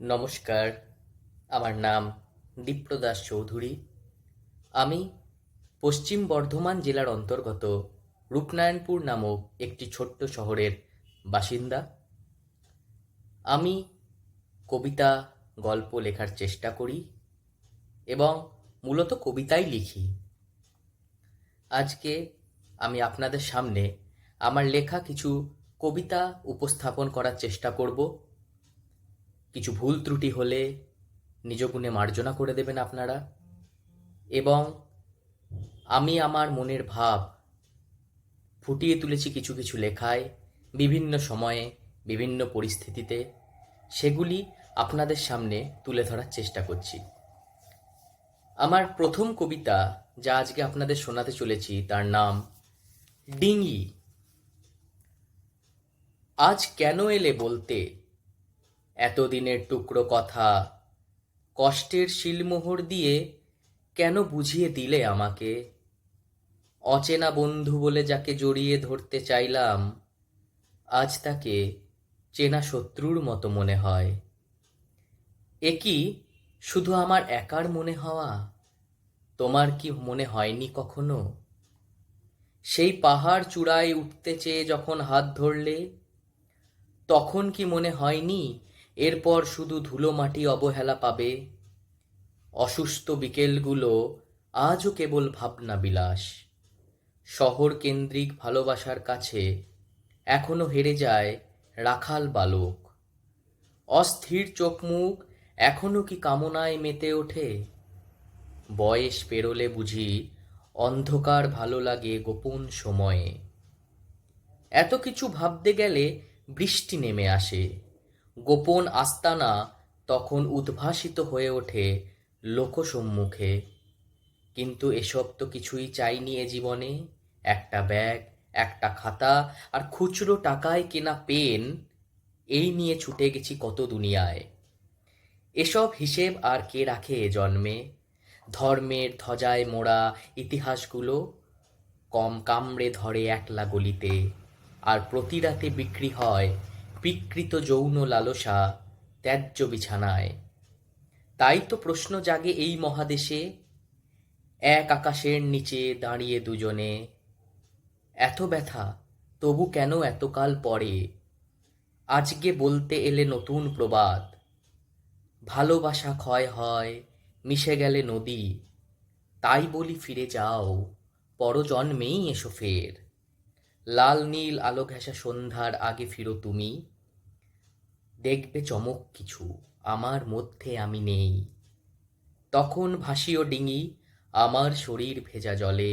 নমস্কার, আমার নাম দীপ্রদাস চৌধুরী। আমি পশ্চিম বর্ধমান জেলার অন্তর্গত রূপনারায়ণপুর নামক একটি ছোট্ট শহরের বাসিন্দা। আমি কবিতা, গল্প লেখার চেষ্টা করি এবং মূলত কবিতাই লিখি। আজকে আমি আপনাদের সামনে আমার লেখা কিছু কবিতা উপস্থাপন করার চেষ্টা করব। কিছু ভুল ত্রুটি হলে নিজ গুণে মার্জনা করে দেবেন আপনারা। এবং আমি আমার মনের ভাব ফুটিয়ে তুলেছি কিছু কিছু লেখায়, বিভিন্ন সময়ে, বিভিন্ন পরিস্থিতিতে। সেগুলি আপনাদের সামনে তুলে ধরার চেষ্টা করছি। আমার প্রথম কবিতা, যা আজকে আপনাদের শোনাতে চলেছি, তার নাম ডিঙি। আজ কেন এলে বলতে এতদিনের টুকরো কথা, কষ্টের শিলমোহর দিয়ে কেন বুঝিয়ে দিলে আমাকে? অচেনা বন্ধু বলে যাকে জড়িয়ে ধরতে চাইলাম, আজ তাকে চেনা শত্রুর মতো মনে হয়। এ কি শুধু আমার একার মনে হওয়া? তোমার কি মনে হয়নি কখনো? সেই পাহাড় চূড়ায় উঠতে চেয়ে যখন হাত ধরলে, তখন কি মনে হয়নি এরপর শুধু ধুলো মাটি অবহেলা পাবে? অসুস্থ বিকেলগুলো আজও কেবল ভাবনা বিলাস। শহর কেন্দ্রিক ভালোবাসার কাছে এখনো হেরে যায় রাখাল বালক। অস্থির চোখ মুখ এখনো কি কামনায় মেতে ওঠে? বয়স পেরোলে বুঝি অন্ধকার ভালো লাগে গোপন সময়ে। এত কিছু ভাবতে গেলে বৃষ্টি নেমে আসে। গোপন আস্তানা তখন উদ্ভাসিত হয়ে ওঠে লোকসম্মুখে। কিন্তু এসব তো কিছুই চাইনি এ জীবনে। একটা ব্যাগ, একটা খাতা আর খুচরো টাকায় কেনা পেন, এই নিয়ে ছুটে গেছি কত দুনিয়ায়। এসব হিসেব আর কে রাখে এ জন্মে? ধর্মের ধ্বজায় মোড়া ইতিহাসগুলো কম কামড়ে ধরে একলা গলিতে। আর প্রতি রাতে বিক্রি হয় বিকৃত যৌন লালসা ত্যায্য বিছানায়। তাই তো প্রশ্ন জাগে এই মহাদেশে, এক আকাশের নিচে দাঁড়িয়ে দুজনে। এত ব্যথা তবু কেন এতকাল পরে? আজকে বলতে এলে নতুন প্রবাদ, ভালোবাসা ক্ষয় হয় মিশে গেলে নদী। তাই বলি ফিরে যাও, পরজন্মেই এসো ফের। লাল নীল আলো ঘেঁষা সন্ধ্যার আগে ফিরো তুমি, দেখবে চমক কিছু আমার মধ্যে আমি নেই। তখন ভাসিও ডিঙি আমার শরীর ভেজা জলে,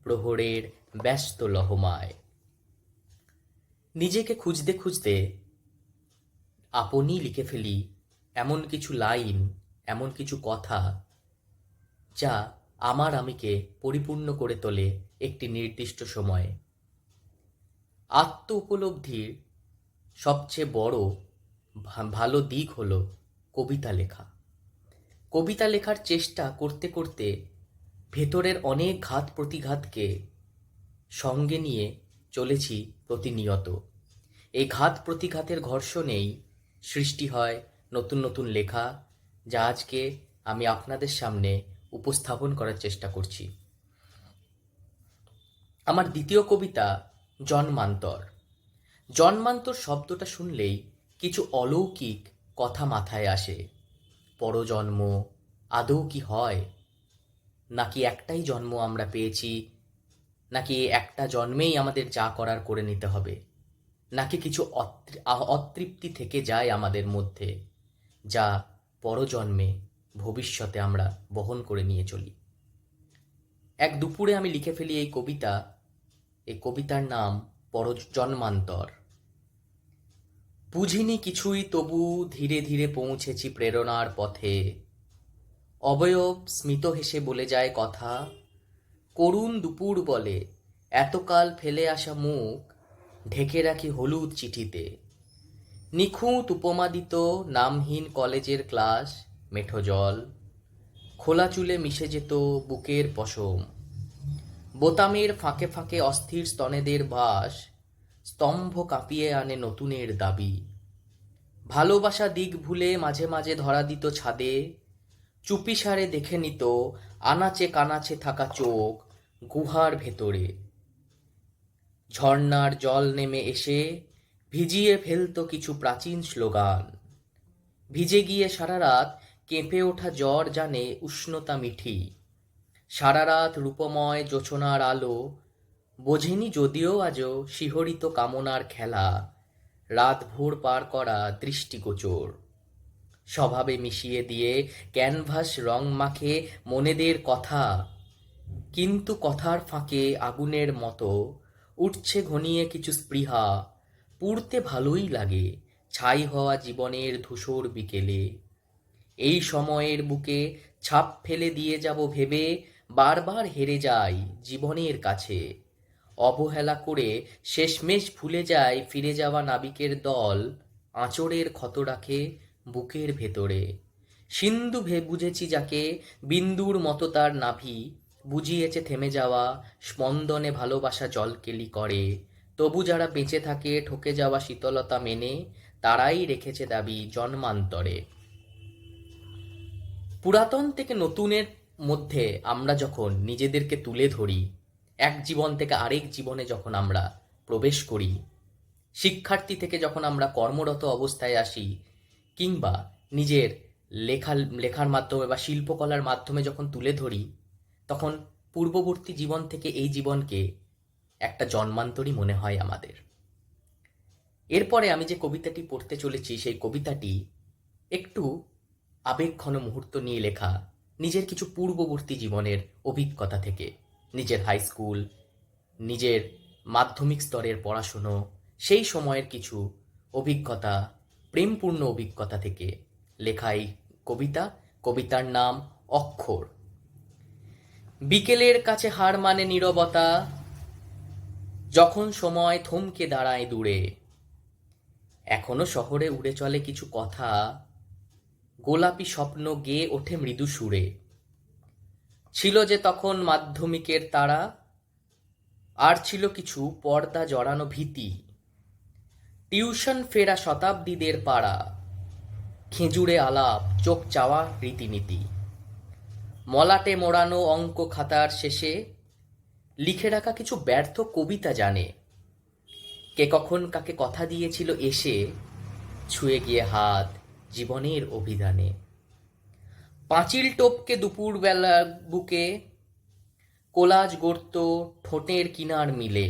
প্রহরের ব্যস্ত লহমায়। নিজেকে খুঁজতে খুঁজতে আপনি লিখে ফেলি এমন কিছু লাইন, এমন কিছু কথা, যা আমার আমিকে পরিপূর্ণ করে তোলে একটি নির্দিষ্ট সময়ে। আত্ম উপলব্ধির সবচেয়ে বড় ভালো দিক হলো কবিতা লেখা। কবিতা লেখার চেষ্টা করতে করতে ভেতরের অনেক ঘাত প্রতিঘাতকে সঙ্গে নিয়ে চলেছি প্রতিনিয়ত। এই ঘাত প্রতিঘাতের ঘর্ষণেই সৃষ্টি হয় নতুন নতুন লেখা, যা আজকে আমি আপনাদের সামনে উপস্থাপন করার চেষ্টা করছি। আমার দ্বিতীয় কবিতা জন্মান্তর। জন্মান্তর শব্দটা শুনলেই কিছু অলৌকিক কথা মাথায় আসে। পরজন্ম আদৌ কি হয়? নাকি একটাই জন্ম আমরা পেয়েছি? নাকি একটা জন্মেই আমাদের যা করার করে নিতে হবে? নাকি কিছু অতৃপ্তি থেকে যায় আমাদের মধ্যে, যা পরজন্মে ভবিষ্যতে আমরা বহন করে নিয়ে চলি? এক দুপুরে আমি লিখে ফেলি এই কবিতা। এই কবিতার নাম জন্মান্তর। বুঝিনি কিছুই, তবু ধীরে ধীরে পৌঁছেছি প্রেরণার পথে। অবয়ব স্মিত হেসে বলে যায় কথা, করুণ দুপুর বলে এতকাল ফেলে আসা মুখ ঢেকে রাখি হলুদ চিঠিতে। নিখুঁত উপমা দিত নামহীন কলেজের ক্লাস, মেঠো জল খোলা চুলে মিশে যেত বুকের পশম। বোতামের ফাঁকে ফাঁকে অস্থির স্তনেদের বাস, স্তম্ভ কাঁপিয়ে আনে নতুনের দাবি। ভালোবাসা দিক ভুলে মাঝে মাঝে ধরা দিত ছাদে, চুপিসারে দেখে নিত আনাচে কানাচে থাকা চোখ গুহার ভেতরে। ঝর্ণার জল নেমে এসে ভিজিয়ে ফেলতো কিছু প্রাচীন স্লোগান। ভিজে গিয়ে সারা রাত কেঁপে ওঠা জ্বর জানে উষ্ণতা মিঠি। সারা রাত রূপময় জোছনার আলো বোঝেনি যদিও আজও শিহরিত কামনার খেলা, রাত ভোর পার করা দৃষ্টিগোচর। স্বভাবে মিশিয়ে দিয়ে ক্যানভাস রং মাখে মনেদের কথা, কিন্তু কথার ফাঁকে আগুনের মতো উঠছে ঘনিয়ে কিছু স্পৃহা। পুড়তে ভালোই লাগে ছাই হওয়া জীবনের ধূসর বিকেলে। এই সময়ের বুকে ছাপ ফেলে দিয়ে যাব ভেবে বারবার হেরে যাই জীবনের কাছে। অবহেলা করে শেষমেশ ভুলে যায় ফিরে যাওয়া নাবিকের দল আঁচড়ের ক্ষত রাখে বুকের ভেতরে। সিন্ধু বুঝেছি যাকে, বিন্দুর মতো তার নাভি বুঝিয়েছে থেমে যাওয়া স্পন্দনে ভালোবাসা জলকেলি করে। তবু যারা বেঁচে থাকে ঠকে যাওয়া শীতলতা মেনে, তারাই রেখেছে দাবি জন্মান্তরে। পুরাতন থেকে নতুনের মধ্যে আমরা যখন নিজেদেরকে তুলে ধরি, এক জীবন থেকে আরেক জীবনে যখন আমরা প্রবেশ করি, শিক্ষার্থী থেকে যখন আমরা কর্মরত অবস্থায় আসি, কিংবা নিজের লেখার মাধ্যমে বা শিল্পকলার মাধ্যমে যখন তুলে ধরি, তখন পূর্ববর্তী জীবন থেকে এই জীবনকে একটা জন্মান্তরই মনে হয় আমাদের। এরপরে আমি যে কবিতাটি পড়তে চলেছি, সেই কবিতাটি একটু আবেগঘন মুহূর্ত নিয়ে লেখা, নিজের কিছু পূর্ববর্তী জীবনের অভিজ্ঞতা থেকে, নিজের হাই স্কুল, নিজের মাধ্যমিক স্তরের পড়াশুনো, সেই সময়ের কিছু অভিজ্ঞতা, প্রেমপূর্ণ অভিজ্ঞতা থেকে লেখা এই কবিতা। কবিতার নাম অক্ষর। বিকেলের কাছে হার মানে নীরবতা, যখন সময় থমকে দাঁড়ায় দূরে। এখনো শহরে উড়ে চলে কিছু কথা, গোলাপি স্বপ্ন গেয়ে ওঠে মৃদু সুরে। ছিল যে তখন মাধ্যমিকের তারা, আর ছিল কিছু পর্দা জড়ানো ভীতি। টিউশন ফেরা শতাব্দীদের পাড়া, খেজুরে আলাপ চোখ চাওয়া রীতিনীতি। মলাটে মোড়ানো অঙ্ক খাতার শেষে লিখে রাখা কিছু ব্যর্থ কবিতা জানে। কে কখন কাকে কথা দিয়েছিল এসে, ছুঁয়ে গিয়ে হাত জীবনের অভিধানে। পাঁচিল টপকে দুপুরবেলা বুকে কোলাজ গড়ত ঠোঁটের কিনার মিলে।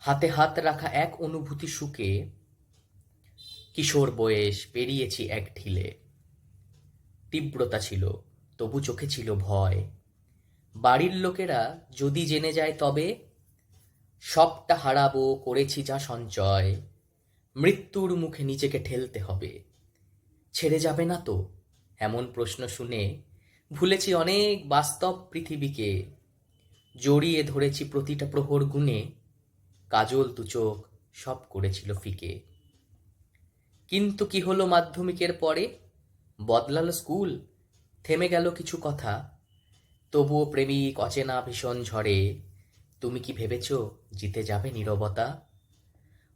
হাতে হাত রাখা এক অনুভূতি সুখে, কিশোর বয়স পেরিয়েছি এক ঢিলে। তীব্রতা ছিল তবু চোখে ছিল ভয়, বাড়ির লোকেরা যদি জেনে যায় তবে সবটা হারাবো করেছি যা সঞ্চয়। মৃত্যুর মুখে নিজেকে ঠেলতে হবে, ছেড়ে যাবে না তো এমন প্রশ্ন শুনে ভুলেছি অনেক বাস্তব পৃথিবীকে। জড়িয়ে ধরেছি প্রতিটা প্রহর গুণে, কাজল দু চোখ সব করেছিল ফিকে। কিন্তু কি হলো মাধ্যমিকের পরে, বদলালো স্কুল, থেমে গেল কিছু কথা। তবুও প্রেমিক অচেনা ভীষণ ঝড়ে, তুমি কি ভেবেছ জিতে যাবে নীরবতা?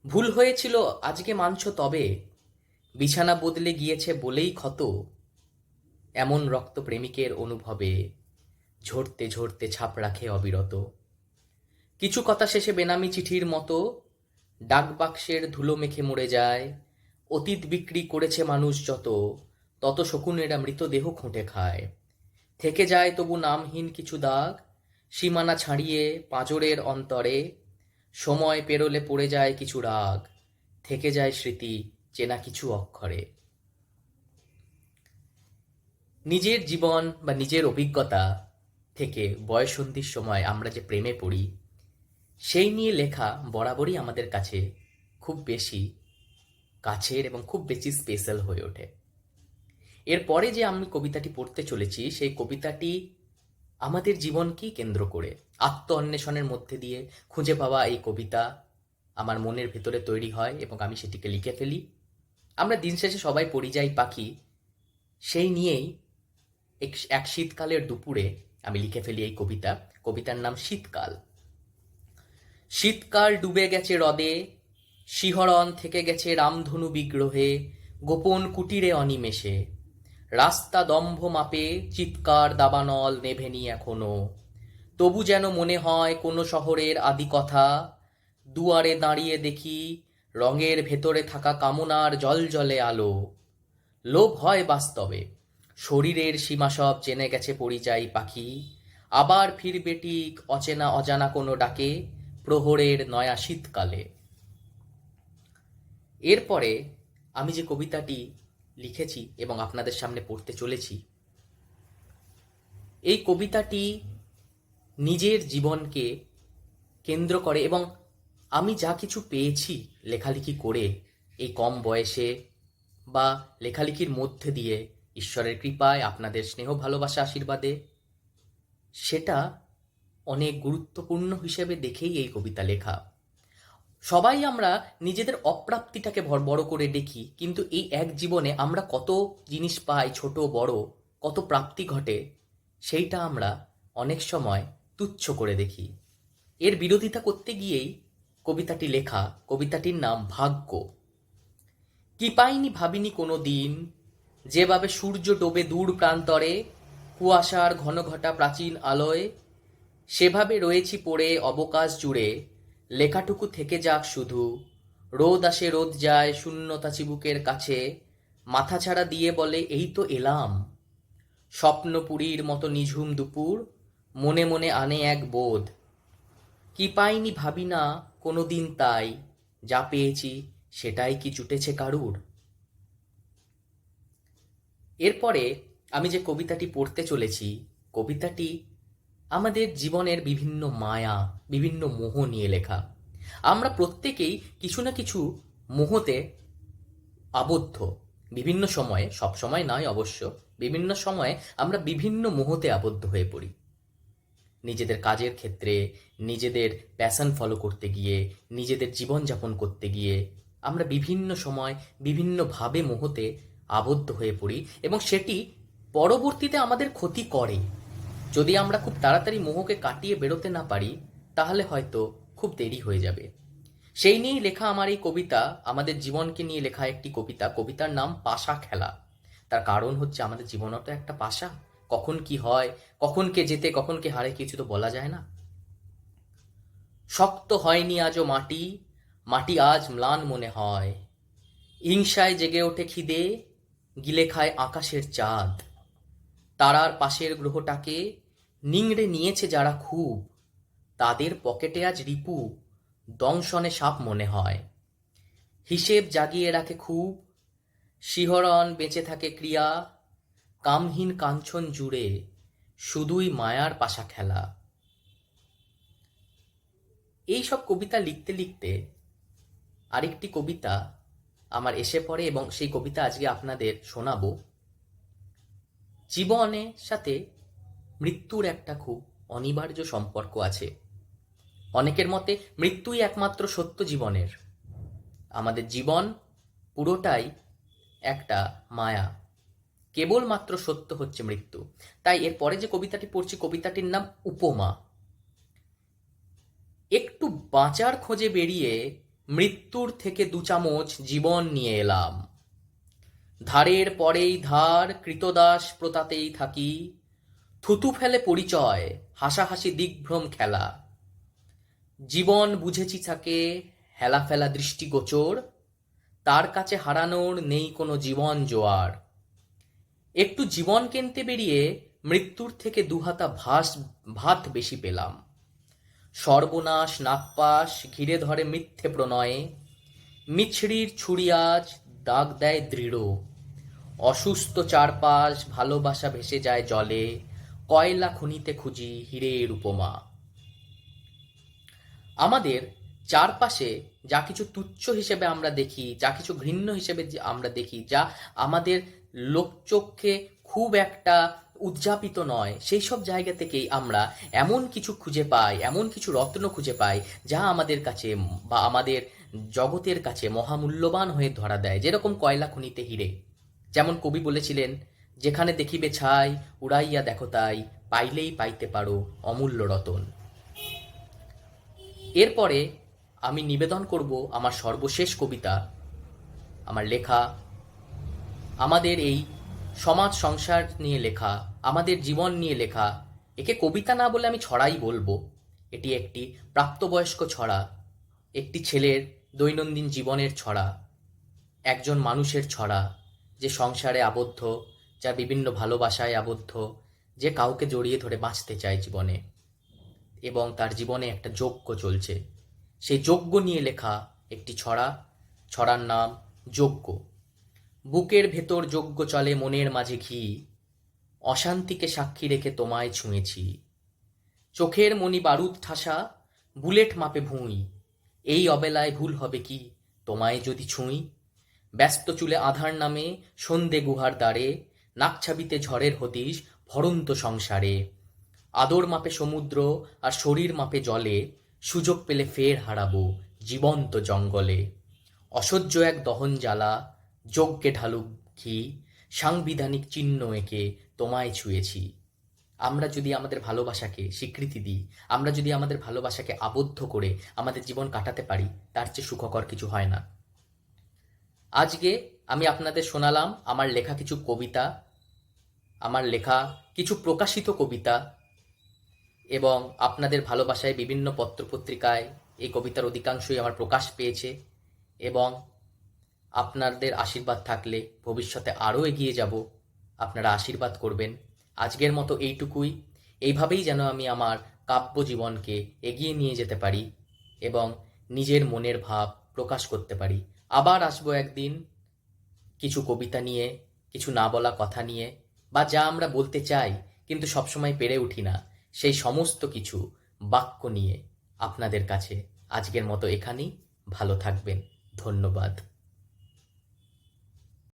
ভুল হয়েছিল আজকে মানছো তবে, বিছানা বদলে গিয়েছে বলেই ক্ষত। এমন রক্ত প্রেমিকের অনুভবে ঝরতে ঝরতে ছাপ রাখে অবিরত। কিছু কথা শেষে বেনামি চিঠির মতো ডাকবাক্সের ধুলো মেখে মরে যায়। অতীত বিক্রি করেছে মানুষ যত, তত শকুনেরা মৃতদেহ খুঁটে খায়। থেকে যায় তবু নামহীন কিছু দাগ, সীমানা ছাড়িয়ে পাঁজরের অন্তরে। সময় পেরোলে পড়ে যায় কিছু রাগ, থেকে যায় স্মৃতি চেনা কিছু অক্ষরে। নিজের জীবন বা নিজের অভিজ্ঞতা থেকে বয়ঃসন্ধির সময় আমরা যে প্রেমে পড়ি, সেই নিয়ে লেখা বরাবরই আমাদের কাছে খুব বেশি কাছের এবং খুব বেশি স্পেশাল হয়ে ওঠে। এরপরে যে আমি কবিতাটি পড়তে চলেছি, সেই কবিতাটি আমাদের জীবনকেই কেন্দ্র করে আত্ম অন্বেষণের মধ্যে দিয়ে খুঁজে পাওয়া এই কবিতা আমার মনের ভেতরে তৈরি হয় এবং আমি সেটিকে লিখে ফেলি। আমরা দিন শেষে সবাই পরিযায়ী পাখি, সেই নিয়েই এক শীতকালের দুপুরে আমি লিখে ফেলি এই কবিতা। কবিতার নাম শীতকাল। শীতকাল ডুবে গেছে হ্রদে, শিহরণ থেকে গেছে রামধনু বিগ্রহে। গোপন কুটিরে অনিমেষে, রাস্তা দম্ভ মাপে চিৎকার দাবানল নেভেনি এখনো, তবু যেন মনে হয় কোনো শহরের আদি কথা। দুয়ারে দাঁড়িয়ে দেখি রঙের ভেতরে থাকা কামনার জলজলে আলো। লোভ হয় বাস্তবে, শরীরের সীমা সব জেনে গেছে পরিযায়ী পাখি, আবার ফিরবে ঠিক অচেনা অজানা কোনো ডাকে, প্রহরের নয়া শীতকালে। এরপরে আমি যে কবিতাটি লিখেছি এবং আপনাদের সামনে পড়তে চলেছি, এই কবিতাটি নিজের জীবনকে কেন্দ্র করে এবং আমি যা কিছু পেয়েছি লেখালেখি করে এই কম বয়সে বা লেখালেখির মধ্যে দিয়ে ঈশ্বরের কৃপায়, আপনাদের স্নেহ ভালোবাসা আশীর্বাদে, সেটা অনেক গুরুত্বপূর্ণ হিসেবে দেখেই এই কবিতা লেখা। সবাই আমরা নিজেদের অপ্রাপ্তিটাকে বড় করে দেখি, কিন্তু এই এক জীবনে আমরা কত জিনিস পাই, ছোট বড় কত প্রাপ্তি ঘটে, সেইটা আমরা অনেক সময় তুচ্ছ করে দেখি। এর বিরোধিতা করতে গিয়েই কবিতাটি লেখা। কবিতাটির নাম ভাগ্য। কি পাইনি ভাবিনি কোনো দিন, যেভাবে সূর্য ডোবে দূর প্রান্তরে, কুয়াশার ঘন ঘটা প্রাচীন আলোয়, সেভাবে রয়েছি পড়ে অবকাশ জুড়ে, লেখাটুকু থেকে যাক শুধু। রোদ আসে রোদ যায় শূন্যতা চিবুকের কাছে, মাথা ছাড়া দিয়ে বলে এই তো এলাম। স্বপ্নপুরীর মতো নিঝুম দুপুর, মনে মনে আনে এক বোধ। কি পাইনি ভাবি না কোনো দিন তাই, যা পেয়েছি সেটাই কি জুটেছে কারুর। এরপরে আমি যে কবিতাটি পড়তে চলেছি, কবিতাটি আমাদের জীবনের বিভিন্ন মায়া, বিভিন্ন মোহ নিয়ে লেখা। আমরা প্রত্যেকেই কিছু না কিছু মোহতে আবদ্ধ। বিভিন্ন সময়ে, সব সময় নয় অবশ্য, বিভিন্ন সময়ে আমরা বিভিন্ন মোহতে আবদ্ধ হয়ে পড়ি। নিজেদের কাজের ক্ষেত্রে, নিজেদের প্যাশন ফলো করতে গিয়ে, নিজেদের জীবনযাপন করতে গিয়ে আমরা বিভিন্ন সময় বিভিন্নভাবে মোহতে আবদ্ধ হয়ে পড়ি এবং সেটি পরবর্তীতে আমাদের ক্ষতি করে। যদি আমরা খুব তাড়াতাড়ি মোহকে কাটিয়ে বেরোতে না পারি, তাহলে হয়তো খুব দেরি হয়ে যাবে। সেই নিয়েই লেখা আমার এই কবিতা, আমাদের জীবনকে নিয়ে লেখা একটি কবিতা। কবিতার নাম পাশা খেলা। তার কারণ হচ্ছে আমাদের জীবনও তো একটা পাশা। কখন কি হয়, কখন কে জেতে, কখন কে হারে, কিছু তো বলা যায় না। শক্ত হয়নি আজও মাটি, মাটি আজ ম্লান মনে হয়। হিংসায় জেগে ওঠে খিদে, গিলে খায় আকাশের চাঁদ। তারার পাশের গ্রহটাকে নিংড়ে নিয়েছে যারা খুব, তাদের পকেটে আজ রিপু, দংশনে সাপ মনে হয়। হিসেব জাগিয়ে রাখে খুব, শিহরণ বেঁচে থাকে ক্রিয়া, কামহীন কাঞ্চন জুড়ে শুধুই মায়ার পাশা খেলা। এই সব কবিতা লিখতে লিখতে আরেকটি কবিতা আমার এসে পড়ে এবং সেই কবিতা আজকে আপনাদের শোনাবো। জীবনের সাথে মৃত্যুর একটা খুব অনিবার্য সম্পর্ক আছে। অনেকের মতে মৃত্যুই একমাত্র সত্য জীবনের। আমাদের জীবন পুরোটাই একটা মায়া, কেবলমাত্র সত্য হচ্ছে মৃত্যু। তাই এর পরে যে কবিতাটি পড়ছি, কবিতাটির নাম উপমা। একটু বাঁচার খোঁজে বেরিয়ে মৃত্যুর থেকে 2 চামচ জীবন নিয়ে এলাম। ধারের পরেই ধার, কৃতদাস প্রতাতেই থাকি, থুতু ফেলে পরিচয়, হাসাহাসি দিগ্ভ্রম খেলা। জীবন বুঝেছি থাকে হেলা ফেলা দৃষ্টিগোচর, তার কাছে হারানোর নেই কোনো জীবন জোয়ার। একটু জীবন কিনতে বেরিয়ে মৃত্যুর থেকে 2 হাতা ভাত বেশি পেলাম। সর্বনাশ নাগপাশ ঘিরে ধরে মিথ্যে প্রণয়ে, মিছরির ছুরি আজ দাগ দেয় দৃঢ়। অসুস্থ চারপাশ ভালোবাসা ভেসে যায় জলে, কয়লা খনিতে খুঁজি হীরের উপমা। আমাদের চারপাশে যা কিছু তুচ্ছ হিসেবে আমরা দেখি, যা কিছু ঘৃণ্য হিসেবে আমরা দেখি, যা আমাদের লোকচক্ষে খুব একটা উদযাপিত নয়, সেই সব জায়গা থেকেই আমরা এমন কিছু খুঁজে পাই, এমন কিছু রত্ন খুঁজে পাই, যা আমাদের কাছে বা আমাদের জগতের কাছে মহামূল্যবান হয়ে ধরা দেয়। যেরকম কয়লা খনিতে হীরে। যেমন কবি বলেছিলেন, যেখানে দেখিবে ছাই উড়াইয়া দেখো তাই, পাইলেই পাইতে পারো অমূল্য রতন। এরপরে আমি নিবেদন করব আমার সর্বশেষ কবিতা, আমার লেখা আমাদের এই সমাজ সংসার নিয়ে লেখা, আমাদের জীবন নিয়ে লেখা, একে কবিতা না বলে আমি ছড়াই বলবো। এটি একটি প্রাপ্তবয়স্ক ছড়া, একটি ছেলের দৈনন্দিন জীবনের ছড়া, একজন মানুষের ছড়া, যে সংসারে আবদ্ধ, যা বিভিন্ন ভালোবাসায় আবদ্ধ, যে কাউকে জড়িয়ে ধরে বাঁচতে চায় জীবনে, এবং তার জীবনে একটা যজ্ঞ চলছে। সেই যজ্ঞ নিয়ে লেখা একটি ছড়া। ছড়ার নাম যজ্ঞ। বুকের ভেতর যজ্ঞ চলে মনের মাঝে ঘি, অশান্তিকে সাক্ষী রেখে তোমায় ছুঁয়েছি। চোখের মণি বারুদ ঠাসা, বুলেট মাপে ভুঁই, এই অবেলায় ভুল হবে কি তোমায় যদি ছুঁই। ব্যস্ত চুলে আধার নামে সন্ধে গুহার দ্বারে, নাকছাবিতে ঝড়ের হদিশ ভরন্ত সংসারে। আদর মাপে সমুদ্র আর শরীর মাপে জলে, সুযোগ পেলে ফের হারাবো জীবন্ত জঙ্গলে। অসহ্য এক দহন জ্বালা, যজ্ঞে ঢালুক ঘি, সাংবিধানিক চিহ্ন এঁকে তোমায় ছুঁয়েছি। আমরা যদি আমাদের ভালোবাসাকে স্বীকৃতি দিই, আমরা যদি আমাদের ভালোবাসাকে আবদ্ধ করে আমাদের জীবন কাটাতে পারি, তার চেয়ে সুখকর কিছু হয় না। আজকে আমি আপনাদের শোনালাম আমার লেখা কিছু কবিতা, আমার লেখা কিছু প্রকাশিত কবিতা, এবং আপনাদের ভালোবাসায় বিভিন্ন পত্রপত্রিকায় এই কবিতার অধিকাংশই আমার প্রকাশ পেয়েছে, এবং আপনাদের আশীর্বাদ থাকলে ভবিষ্যতে আরও এগিয়ে যাব। আপনারা আশীর্বাদ করবেন। আজকের মতো এইটুকুই। এইভাবেই যেন আমি আমার কাব্য জীবনকে এগিয়ে নিয়ে যেতে পারি এবং নিজের মনের ভাব প্রকাশ করতে পারি। আবার আসবো একদিন কিছু কবিতা নিয়ে, কিছু না বলা কথা নিয়ে, বা যা আমরা বলতে চাই কিন্তু সবসময় পেরে উঠি না, সেই সমস্ত কিছু বাক্য নিয়ে আপনাদের কাছে। আজকের মতো এখানেই। ভালো থাকবেন। ধন্যবাদ।